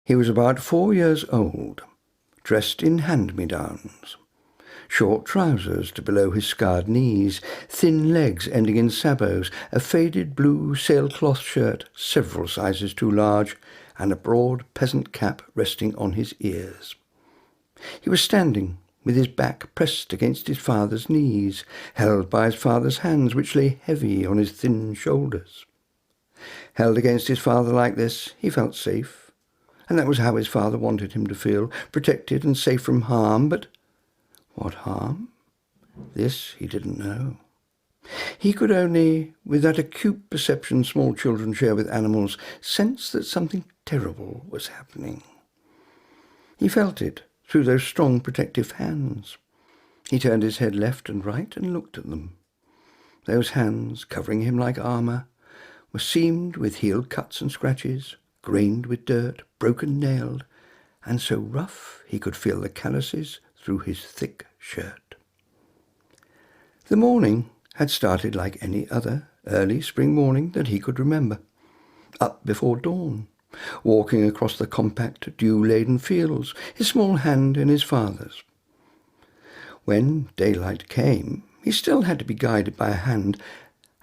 He was about 4 years old, dressed in hand-me-downs. Short trousers to below his scarred knees, thin legs ending in sabots, a faded blue sailcloth shirt several sizes too large, and a broad peasant cap resting on his ears. He was standing with his back pressed against his father's knees, held by his father's hands which lay heavy on his thin shoulders. Held against his father like this, he felt safe, and that was how his father wanted him to feel, protected and safe from harm. But what harm? This he didn't know. He could only, with that acute perception small children share with animals, sense that something terrible was happening. He felt it through those strong protective hands. He turned his head left and right and looked at them. Those hands, covering him like armour, were seamed with heel cuts and scratches, grained with dirt, broken-nailed, and so rough he could feel the calluses through his thick shirt. The morning had started like any other early spring morning that he could remember. Up before dawn, walking across the compact, dew-laden fields, his small hand in his father's. When daylight came, he still had to be guided by a hand,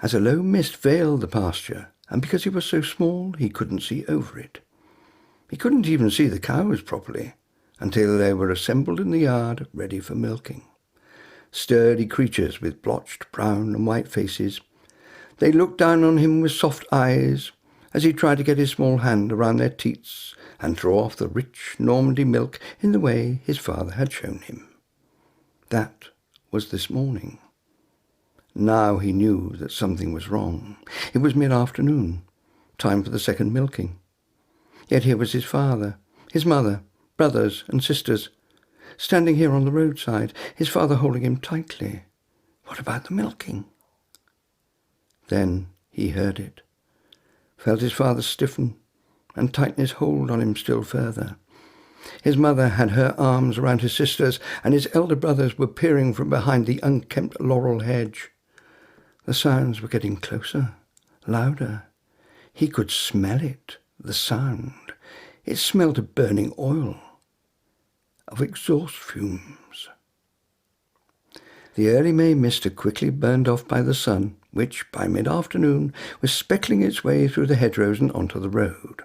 as a low mist veiled the pasture, and because he was so small, he couldn't see over it. He couldn't even see the cows properly, until they were assembled in the yard, ready for milking. Sturdy creatures with blotched brown and white faces. They looked down on him with soft eyes, as he tried to get his small hand around their teats and draw off the rich Normandy milk in the way his father had shown him. That was this morning. Now he knew that something was wrong. It was mid-afternoon, time for the second milking. Yet here was his father, his mother, brothers and sisters, standing here on the roadside, his father holding him tightly. What about the milking? Then he heard it, felt his father stiffen and tighten his hold on him still further. His mother had her arms around his sisters, and his elder brothers were peering from behind the unkempt laurel hedge. The sounds were getting closer, louder. He could smell it, the sound. It smelled of burning oil, of exhaust fumes. The early May mist had quickly burned off by the sun, which, by mid-afternoon, was speckling its way through the hedgerows and onto the road.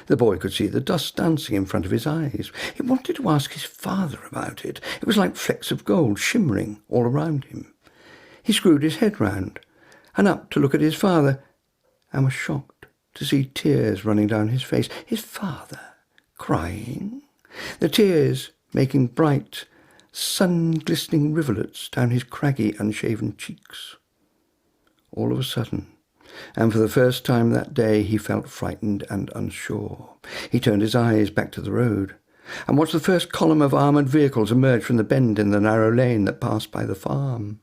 The boy could see the dust dancing in front of his eyes. He wanted to ask his father about it. It was like flecks of gold shimmering all around him. He screwed his head round and up to look at his father, and was shocked to see tears running down his face. His father crying, the tears making bright, sun-glistening rivulets down his craggy, unshaven cheeks. All of a sudden, and for the first time that day, he felt frightened and unsure. He turned his eyes back to the road and watched the first column of armoured vehicles emerge from the bend in the narrow lane that passed by the farm.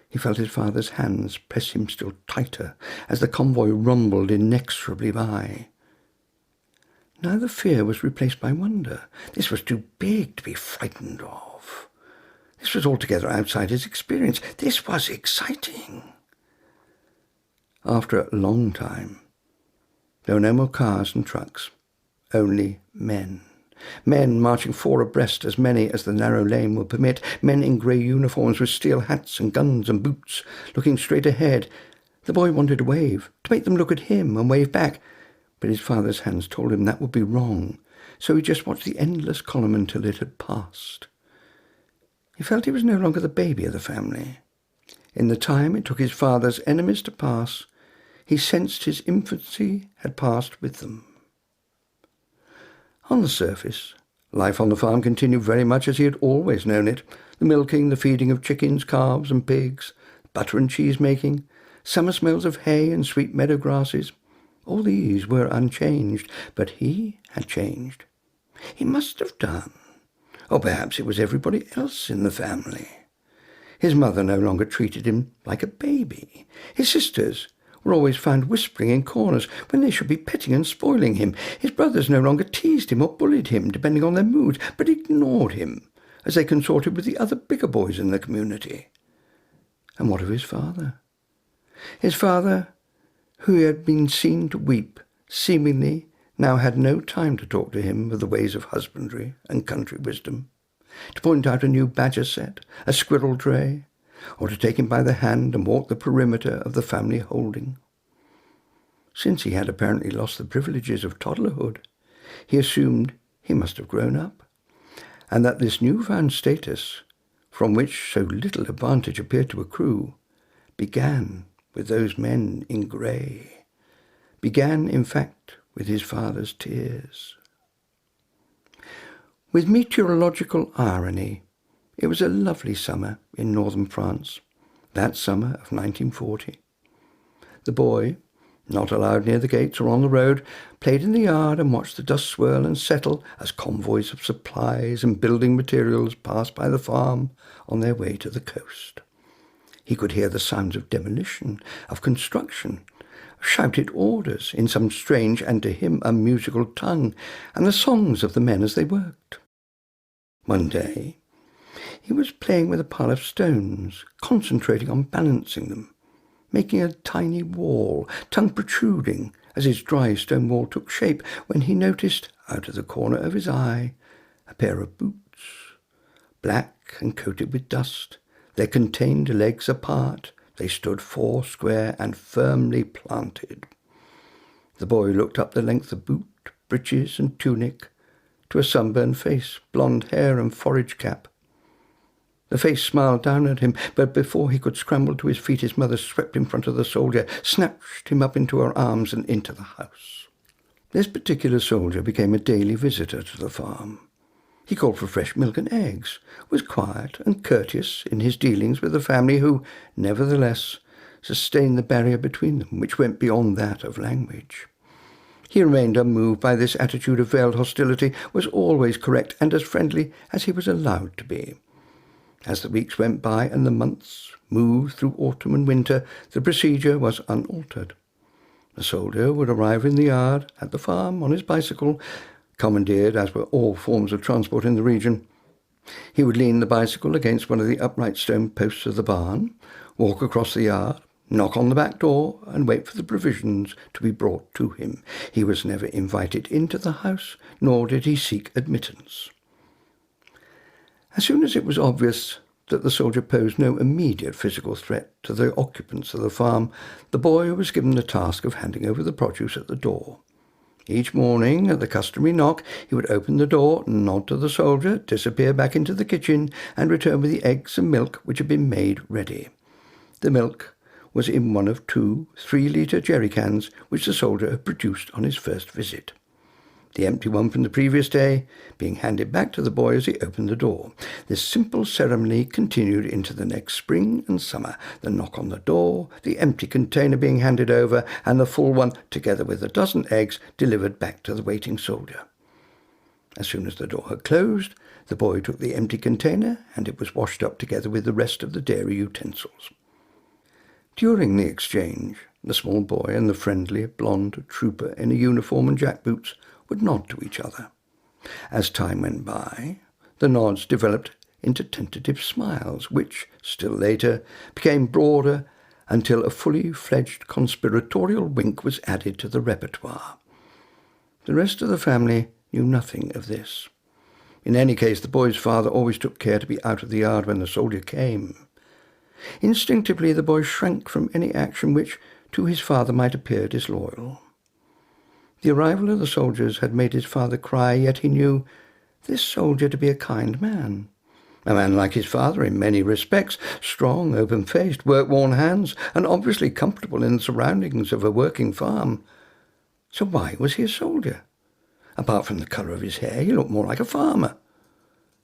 He felt his father's hands press him still tighter as the convoy rumbled inexorably by. Now the fear was replaced by wonder. This was too big to be frightened of. This was altogether outside his experience. This was exciting. After a long time, there were no more cars and trucks, only men. Men marching four abreast, as many as the narrow lane would permit, men in grey uniforms with steel hats and guns and boots, looking straight ahead. The boy wanted to wave, to make them look at him and wave back, but his father's hands told him that would be wrong, so he just watched the endless column until it had passed. He felt he was no longer the baby of the family. In the time it took his father's enemies to pass, he sensed his infancy had passed with them. On the surface, life on the farm continued very much as he had always known it. The milking, the feeding of chickens, calves and pigs, butter and cheese making, summer smells of hay and sweet meadow grasses. All these were unchanged, but he had changed. He must have done. Or perhaps it was everybody else in the family. His mother no longer treated him like a baby. His sisters were always found whispering in corners when they should be petting and spoiling him. His brothers no longer teased him or bullied him, depending on their mood, but ignored him as they consorted with the other bigger boys in the community. And what of his father? His father, who had been seen to weep, seemingly now had no time to talk to him of the ways of husbandry and country wisdom, to point out a new badger set, a squirrel tray, or to take him by the hand and walk the perimeter of the family holding. Since he had apparently lost the privileges of toddlerhood, he assumed he must have grown up, and that this newfound status, from which so little advantage appeared to accrue, began with those men in grey, began, in fact, with his father's tears. With meteorological irony, it was a lovely summer in northern France, that summer of 1940. The boy, not allowed near the gates or on the road, played in the yard and watched the dust swirl and settle as convoys of supplies and building materials passed by the farm on their way to the coast. He could hear the sounds of demolition, of construction, shouted orders in some strange and to him unmusical tongue, and the songs of the men as they worked. One day, he was playing with a pile of stones, concentrating on balancing them, making a tiny wall, tongue protruding as his dry stone wall took shape, when he noticed, out of the corner of his eye, a pair of boots, black and coated with dust. Their contained legs apart, they stood four square and firmly planted. The boy looked up the length of boot, breeches and tunic, to a sunburned face, blonde hair and forage cap. The face smiled down at him, but before he could scramble to his feet, his mother swept in front of the soldier, snatched him up into her arms and into the house. This particular soldier became a daily visitor to the farm. He called for fresh milk and eggs, was quiet and courteous in his dealings with the family, who, nevertheless, sustained the barrier between them, which went beyond that of language. He remained unmoved by this attitude of veiled hostility, was always correct and as friendly as he was allowed to be. As the weeks went by and the months moved through autumn and winter, the procedure was unaltered. The soldier would arrive in the yard, at the farm, on his bicycle, commandeered as were all forms of transport in the region. He would lean the bicycle against one of the upright stone posts of the barn, walk across the yard, knock on the back door, and wait for the provisions to be brought to him. He was never invited into the house, nor did he seek admittance. As soon as it was obvious that the soldier posed no immediate physical threat to the occupants of the farm, the boy was given the task of handing over the produce at the door. Each morning, at the customary knock, he would open the door, nod to the soldier, disappear back into the kitchen, and return with the eggs and milk which had been made ready. The milk was in one of 2 3-litre jerry cans which the soldier had produced on his first visit. The empty one from the previous day being handed back to the boy as he opened the door. This simple ceremony continued into the next spring and summer, the knock on the door, the empty container being handed over, and the full one, together with a dozen eggs, delivered back to the waiting soldier. As soon as the door had closed, the boy took the empty container, and it was washed up together with the rest of the dairy utensils. During the exchange, the small boy and the friendly, blonde trooper in a uniform and jackboots would nod to each other. As time went by, the nods developed into tentative smiles, which, still later, became broader until a fully fledged conspiratorial wink was added to the repertoire. The rest of the family knew nothing of this. In any case, the boy's father always took care to be out of the yard when the soldier came. Instinctively, the boy shrank from any action which, to his father, might appear disloyal. The arrival of the soldiers had made his father cry, yet he knew this soldier to be a kind man. A man like his father in many respects, strong, open-faced, work-worn hands, and obviously comfortable in the surroundings of a working farm. So why was he a soldier? Apart from the colour of his hair, he looked more like a farmer.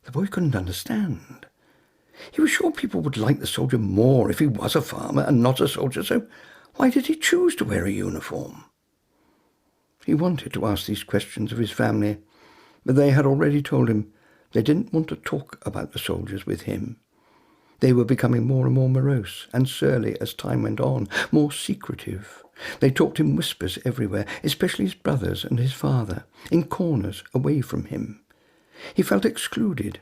The boy couldn't understand. He was sure people would like the soldier more if he was a farmer and not a soldier, so why did he choose to wear a uniform? He wanted to ask these questions of his family, but they had already told him they didn't want to talk about the soldiers with him. They were becoming more and more morose and surly as time went on, more secretive. They talked in whispers everywhere, especially his brothers and his father, in corners away from him. He felt excluded,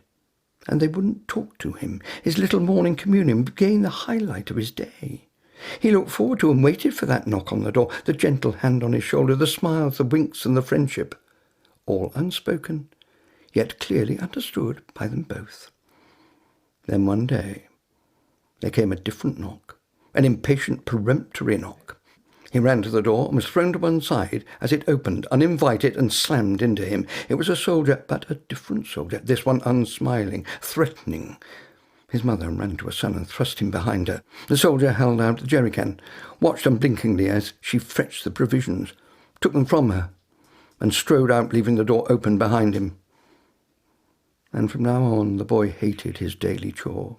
and they wouldn't talk to him. His little morning communion became the highlight of his day. He looked forward to and waited for that knock on the door, the gentle hand on his shoulder, the smiles, the winks and the friendship, all unspoken, yet clearly understood by them both. Then one day there came a different knock, an impatient, peremptory knock. He ran to the door and was thrown to one side as it opened, uninvited, and slammed into him. It was a soldier, but a different soldier, this one unsmiling, threatening. His mother ran to her son and thrust him behind her. The soldier held out the jerrycan, watched unblinkingly as she fetched the provisions, took them from her, and strode out, leaving the door open behind him. And from now on, the boy hated his daily chore.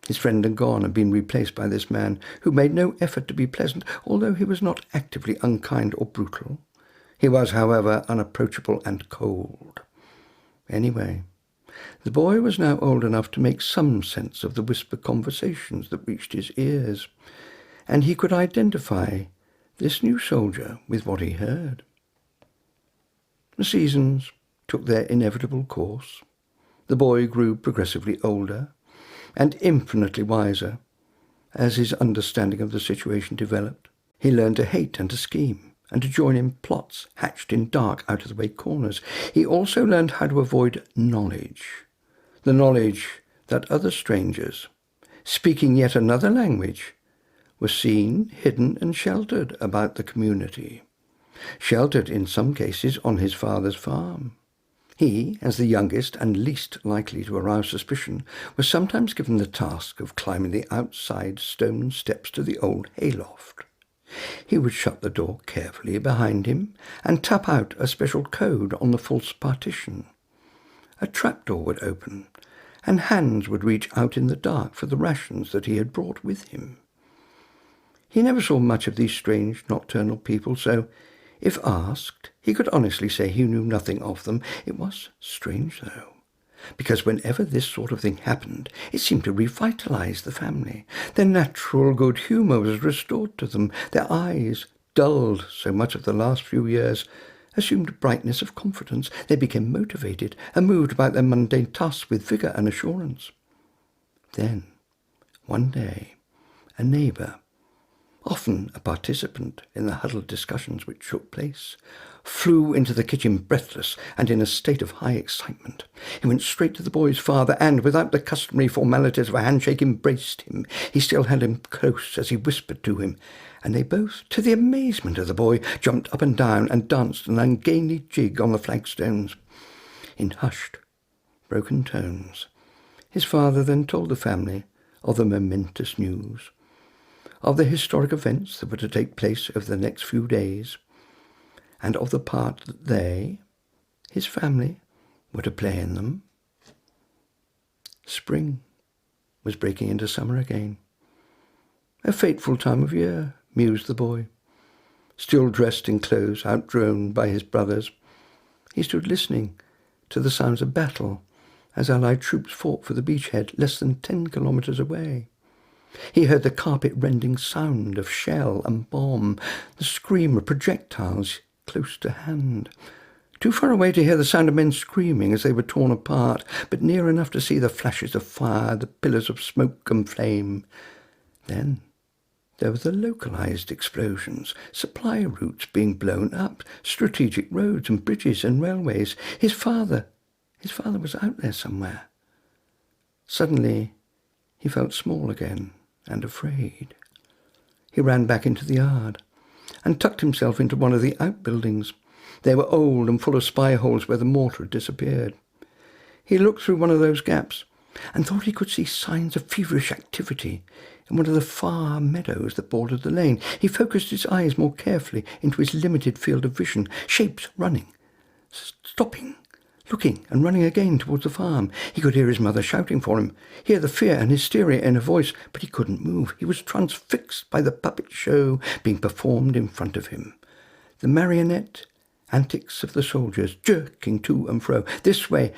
His friend had gone and been replaced by this man who made no effort to be pleasant, although he was not actively unkind or brutal. He was, however, unapproachable and cold. Anyway, the boy was now old enough to make some sense of the whispered conversations that reached his ears, and he could identify this new soldier with what he heard. The seasons took their inevitable course. The boy grew progressively older and infinitely wiser as his understanding of the situation developed. He learned to hate and to scheme, and to join in plots hatched in dark, out-of-the-way corners. He also learned how to avoid knowledge, the knowledge that other strangers, speaking yet another language, were seen, hidden and sheltered about the community, sheltered in some cases on his father's farm. He, as the youngest and least likely to arouse suspicion, was sometimes given the task of climbing the outside stone steps to the old hayloft. He would shut the door carefully behind him and tap out a special code on the false partition. A trapdoor would open, and hands would reach out in the dark for the rations that he had brought with him. He never saw much of these strange nocturnal people, so if asked, he could honestly say he knew nothing of them. It was strange, though, because whenever this sort of thing happened, it seemed to revitalize the family. Their natural good humour was restored to them. Their eyes, dulled so much of the last few years, assumed brightness of confidence. They became motivated and moved about their mundane tasks with vigour and assurance. Then, one day, a neighbour, often a participant in the huddled discussions which took place, flew into the kitchen breathless and in a state of high excitement. He went straight to the boy's father and, without the customary formalities of a handshake, embraced him. He still held him close as he whispered to him, and they both, to the amazement of the boy, jumped up and down and danced an ungainly jig on the flagstones. In hushed, broken tones, his father then told the family of the momentous news, of the historic events that were to take place over the next few days, and of the part that they, his family, were to play in them. Spring was breaking into summer again. A fateful time of year, mused the boy. Still dressed in clothes outgrown by his brothers, he stood listening to the sounds of battle as Allied troops fought for the beachhead less than 10 kilometres away. He heard the carpet-rending sound of shell and bomb, the scream of projectiles close to hand. Too far away to hear the sound of men screaming as they were torn apart, but near enough to see the flashes of fire, the pillars of smoke and flame. Then there were the localized explosions, supply routes being blown up, strategic roads and bridges and railways. His father was out there somewhere. Suddenly, he felt small again and afraid. He ran back into the yard and tucked himself into one of the outbuildings. They were old and full of spy holes where the mortar had disappeared. He looked through one of those gaps and thought he could see signs of feverish activity in one of the far meadows that bordered the lane. He focused his eyes more carefully into his limited field of vision. Shapes running, stopping, looking and running again towards the farm. He could hear his mother shouting for him, hear the fear and hysteria in her voice, but he couldn't move. He was transfixed by the puppet show being performed in front of him. The marionette antics of the soldiers, jerking to and fro, this way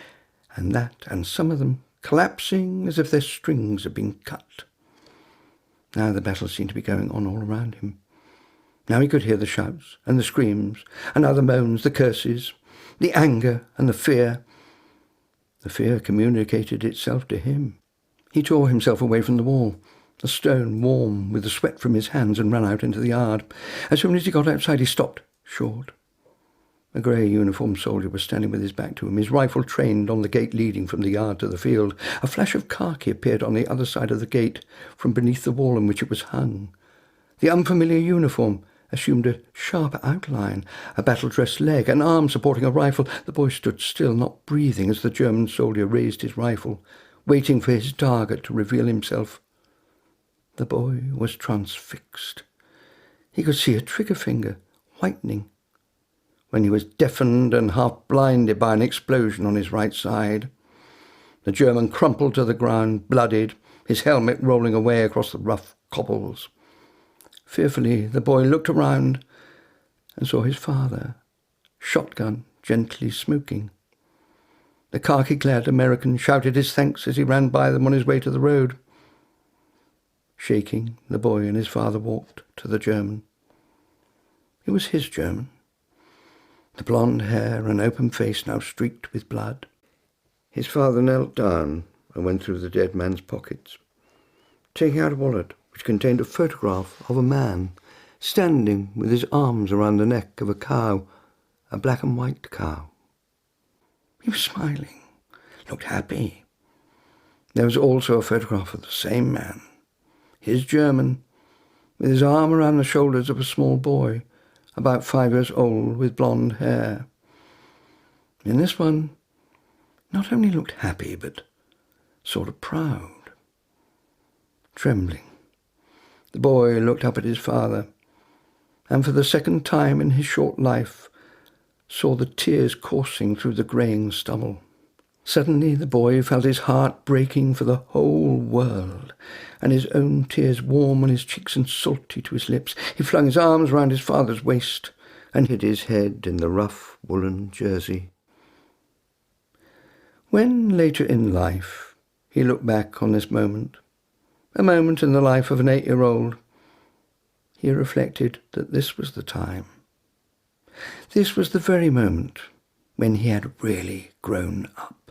and that, and some of them collapsing as if their strings had been cut. Now the battle seemed to be going on all around him. Now he could hear the shouts and the screams, and now the moans, the curses, the anger and the fear. The fear communicated itself to him. He tore himself away from the wall the stone warm with the sweat from his hands, and ran out into the yard. As soon as he got outside, he stopped short. A grey uniformed soldier was standing with his back to him, his rifle trained on the gate leading from the yard to the field. A flash of khaki appeared on the other side of the gate from beneath the wall on which it was hung. The unfamiliar uniform assumed a sharp outline, a battle-dressed leg, an arm supporting a rifle. The boy stood still, not breathing, as the German soldier raised his rifle, waiting for his target to reveal himself. The boy was transfixed. He could see a trigger finger whitening when he was deafened and half-blinded by an explosion on his right side. The German crumpled to the ground, bloodied, his helmet rolling away across the rough cobbles. Fearfully, the boy looked around and saw his father, shotgun gently smoking. The khaki-clad American shouted his thanks as he ran by them on his way to the road. Shaking, the boy and his father walked to the German. It was his German. The blonde hair and open face now streaked with blood. His father knelt down and went through the dead man's pockets, taking out a wallet which contained a photograph of a man standing with his arms around the neck of a cow, a black and white cow. He was smiling, looked happy. There was also a photograph of the same man, his German, with his arm around the shoulders of a small boy, about 5 years old, with blonde hair. In this one, not only looked happy, but sort of proud. Trembling, the boy looked up at his father, and for the second time in his short life saw the tears coursing through the greying stubble. Suddenly the boy felt his heart breaking for the whole world, and his own tears warm on his cheeks and salty to his lips. He flung his arms round his father's waist and hid his head in the rough woolen jersey. When, later in life, he looked back on this moment, a moment in the life of an 8-year-old, he reflected that this was the time. This was the very moment when he had really grown up.